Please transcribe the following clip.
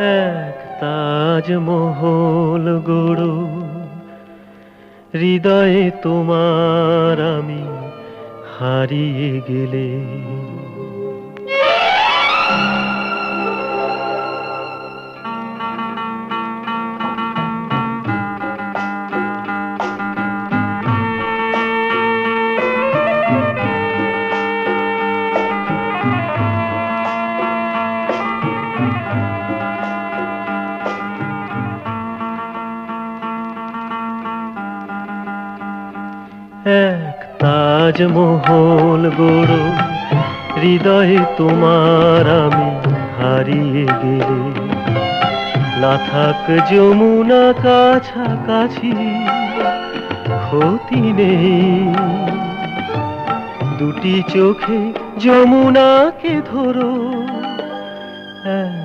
এক তাজমহল গড়ো হৃদয়ে তোমার আমি হারিয়ে গেলে। এক তাজমহল গড়ো হৃদয়ে তোমার আমি হারিয়ে গেলে। লাথাক যমুনা কাছাকাছি ক্ষতি নেই, দুটি চোখে যমুনাকে ধরো, এক